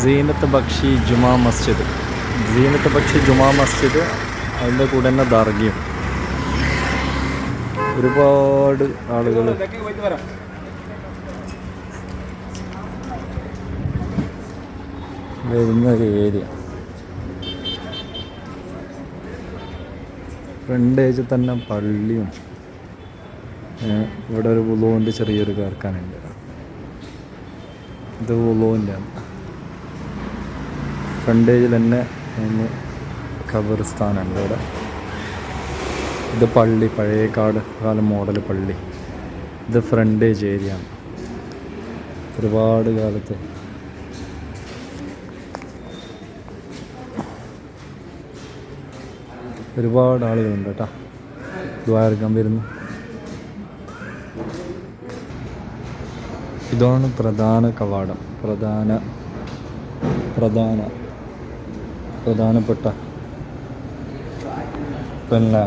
സീനത്ത് ബക്ഷി ജുമാ മസ്ജിദ്. സീനത്ത് ബക്ഷി ജുമാ മസ്ജിദ്, അതിൻ്റെ കൂടെ തന്നെ ദർഗയും. ഒരുപാട് ആളുകൾ വരുന്ന ഒരു ഏരിയ. ഫ്രണ്ടേജ് തന്നെ പള്ളിയും, ഇവിടെ ഒരു വുളുവിൻ്റെ ചെറിയൊരു കാർക്കാനുണ്ട്. ഇത് വുളുവിൻ്റെ ഫ്രണ്ടേജിൽ തന്നെ ഖബർസ്ഥാനുണ്ട് ഇവിടെ. ഇത് പള്ളി, പഴയ കാലം മോഡൽ പള്ളി. ഇത് ഫ്രണ്ടേജ് ഏരിയ ആണ്. ഒരുപാട് കാലത്ത് ഒരുപാട് ആളുകളുണ്ട് കേട്ടോ, ദ്വാരകം വരുന്നു. ഇതാണ് പ്രധാന കവാടം, പ്രധാനപ്പെട്ട പിന്നെ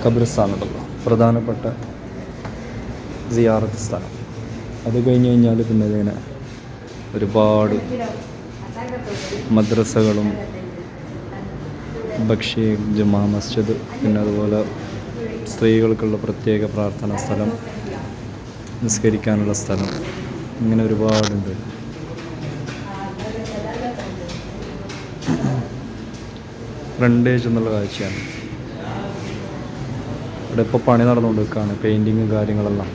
ഖബർസ്ഥാനുണ്ടല്ലോ, പ്രധാനപ്പെട്ട സിയാറത്ത് സ്ഥലം. അത് കഴിഞ്ഞ് കഴിഞ്ഞാൽ പിന്നെ ഇതിങ്ങനെ ഒരുപാട് മദ്രസകളും ബക്ഷി ജുമാ മസ്ജിദ്, പിന്നെ അതുപോലെ സ്ത്രീകൾക്കുള്ള പ്രത്യേക പ്രാർത്ഥനാ സ്ഥലം, നിസ്കരിക്കാനുള്ള സ്ഥലം, ഇങ്ങനെ ഒരുപാടുണ്ട്. ഫ്രണ്ടേജ് എന്നുള്ള കാഴ്ചയാണ്. ഇവിടെ ഇപ്പോൾ പണി നടന്നുകൊണ്ട് നിൽക്കുകയാണ്, പെയിൻറ്റിങ് കാര്യങ്ങളെല്ലാം.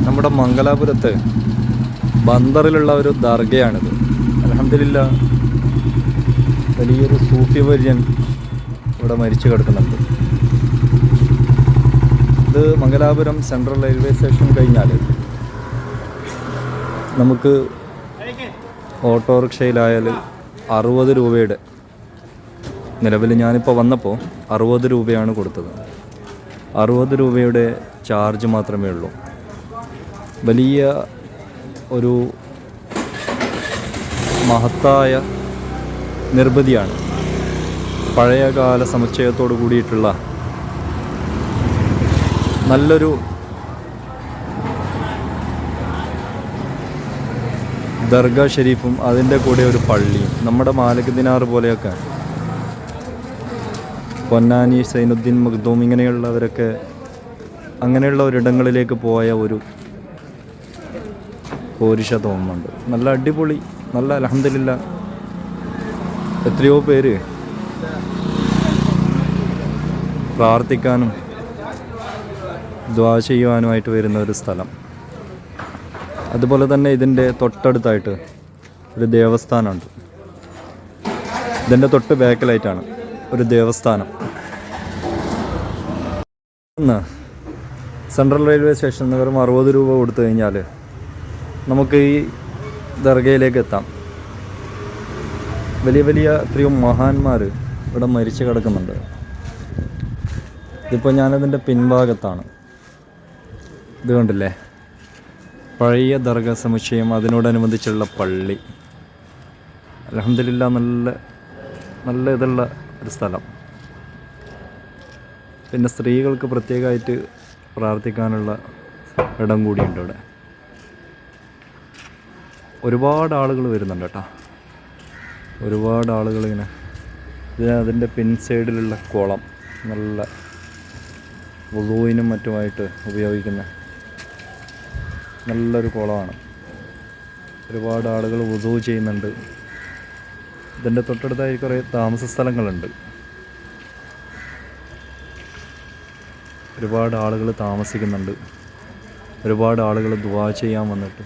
നമ്മുടെ മംഗലാപുരത്ത് ബന്ദറിലുള്ള ഒരു ദർഗയാണിത്. അൽഹംദുലില്ലാഹ്, വലിയൊരു സൂഫി വര്യൻ ഇവിടെ മരിച്ചു കിടക്കുന്നുണ്ട്. ഇത് മംഗലാപുരം സെൻട്രൽ റെയിൽവേ സ്റ്റേഷൻ കഴിഞ്ഞാൽ നമുക്ക് ഓട്ടോറിക്ഷയിലായാൽ 60 രൂപയുടെ, നിലവിൽ ഞാനിപ്പോൾ വന്നപ്പോൾ 60 രൂപയാണ് കൊടുത്തത്. 60 രൂപയുടെ ചാർജ് മാത്രമേ ഉള്ളൂ. വലിയ ഒരു മഹത്തായ നിർമ്മിതിയാണ്. പഴയകാല സമുച്ചയത്തോട് കൂടിയിട്ടുള്ള നല്ലൊരു ദർഗാ ഷരീഫും അതിൻ്റെ കൂടെ ഒരു പള്ളിയും. നമ്മുടെ മാലിക് ദിനാർ പോലെയൊക്കെ പൊന്നാനി സൈനുദ്ദീൻ മഖ്ദൂം ഇങ്ങനെയുള്ളവരൊക്കെ അങ്ങനെയുള്ള ഒരിടങ്ങളിലേക്ക് പോയ ഒരു പോരിഷ തോന്നുന്നുണ്ട്. നല്ല അടിപൊളി, നല്ല അൽഹംദുലില്ലാഹ്, എത്രയോ പേര് പ്രാർത്ഥിക്കാനും ദുആ ചെയ്യുവാനുമായിട്ട് വരുന്ന ഒരു സ്ഥലം. അതുപോലെ തന്നെ ഇതിൻ്റെ തൊട്ടടുത്തായിട്ട് ഒരു ദേവസ്ഥാനമുണ്ട്. ഇതിൻ്റെ തൊട്ട് ബാക്കിലായിട്ടാണ് ഒരു ദേവസ്ഥാനം. സെൻട്രൽ റെയിൽവേ സ്റ്റേഷനിൽ വെറും 60 രൂപ കൊടുത്തു കഴിഞ്ഞാൽ നമുക്ക് ഈ ദർഗയിലേക്ക് എത്താം. വലിയ വലിയ എത്രയോ മഹാന്മാർ ഇവിടെ മരിച്ചു കിടക്കുന്നുണ്ട്. ഇതിപ്പോൾ ഞാനതിൻ്റെ പിൻഭാഗത്താണ്. ഇത് കണ്ടില്ലേ, പഴയ ദർഗ സമുച്ചയം, അതിനോടനുബന്ധിച്ചുള്ള പള്ളി. അൽഹംദുലില്ലാഹ്, നല്ല ഇതുള്ള ഒരു സ്ഥലം. പിന്നെ സ്ത്രീകൾക്ക് പ്രത്യേകമായിട്ട് പ്രാർത്ഥിക്കാനുള്ള ഇടം കൂടിയുണ്ട് ഇവിടെ. ഒരുപാട് ആളുകൾ വരുന്നുണ്ട് കേട്ടോ, ഒരുപാട് ആളുകൾ ഇങ്ങനെ. അതിൻ്റെ പിൻ സൈഡിലുള്ള കുളം, നല്ല വുളുവിനും മറ്റുമായിട്ട് ഉപയോഗിക്കുന്ന നല്ലൊരു കുളമാണ്. ഒരുപാട് ആളുകൾ വുളു ചെയ്യുന്നുണ്ട്. ഇതിൻ്റെ തൊട്ടടുത്തായി കുറേ താമസ സ്ഥലങ്ങളുണ്ട്. ഒരുപാട് ആളുകൾ താമസിക്കുന്നുണ്ട്. ഒരുപാട് ആളുകൾ ദുആ ചെയ്യാൻ വന്നിട്ട്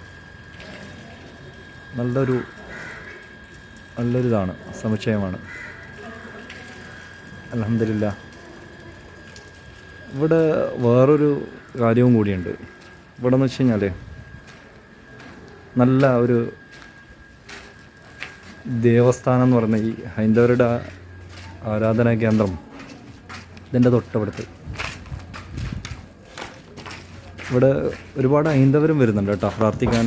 നല്ലൊരിതാണ്, സമുച്ചയമാണ്. അൽഹംദുലില്ലാഹ്. ഇവിടെ വേറൊരു കാര്യവും കൂടിയുണ്ട്. ഇവിടെ എന്ന് വെച്ച് കഴിഞ്ഞാൽ നല്ല ഒരു ദേവസ്ഥാനം എന്ന് പറഞ്ഞ ഈ ഹൈന്ദവരുടെ ആരാധനാ കേന്ദ്രം ഇതിൻ്റെ തൊട്ടടുത്ത്. ഇവിടെ ഒരുപാട് ഹൈന്ദവരും വരുന്നുണ്ട് കേട്ടോ പ്രാർത്ഥിക്കാൻ.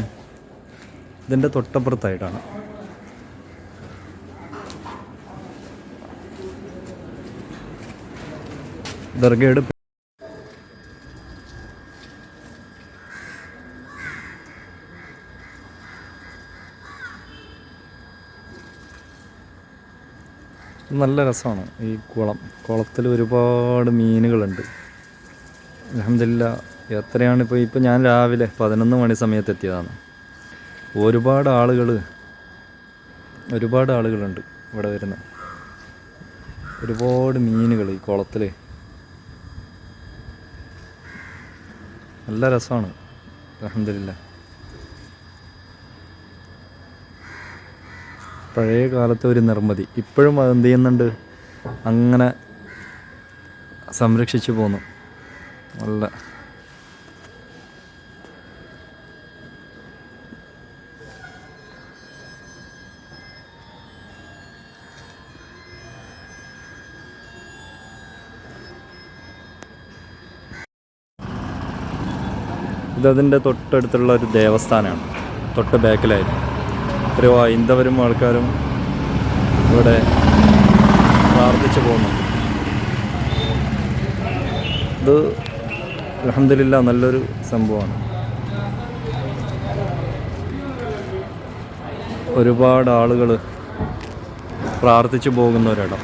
ഇതിൻ്റെ തൊട്ടപ്പുറത്തായിട്ടാണ്. ദർഗയുടെ നല്ല രസമാണ് ഈ കുളത്തിൽ ഒരുപാട് മീനുകളുണ്ട്. അൽഹംദുലില്ലാ. എത്രയാണ് ഇപ്പോൾ ഞാൻ രാവിലെ 11 മണി സമയത്ത് എത്തിയതാണ്. ഒരുപാട് ആളുകളുണ്ട് ഇവിടെ വരുന്നത്. ഒരുപാട് മീനുകൾ ഈ കുളത്തിൽ. നല്ല രസമാണ്. അൽഹംദുലില്ലാ. പഴയ കാലത്തെ ഒരു നിർമ്മിതി ഇപ്പോഴും എന്ത് ചെയ്യുന്നുണ്ട്, അങ്ങനെ സംരക്ഷിച്ചു പോന്നു. നല്ല ഇതതിൻ്റെ തൊട്ടടുത്തുള്ള ഒരു ദേവസ്ഥാനമാണ്. തൊട്ട് ബാക്കിലായിരുന്നു. എത്രയോ ഹൈന്ദവരും ആൾക്കാരും ഇവിടെ പ്രാർത്ഥിച്ചു പോകുന്നുണ്ട്. ഇത് അൽഹംദുലില്ലാ നല്ലൊരു സംഭവമാണ്. ഒരുപാട് ആളുകൾ പ്രാർത്ഥിച്ചു പോകുന്ന ഒരിടം.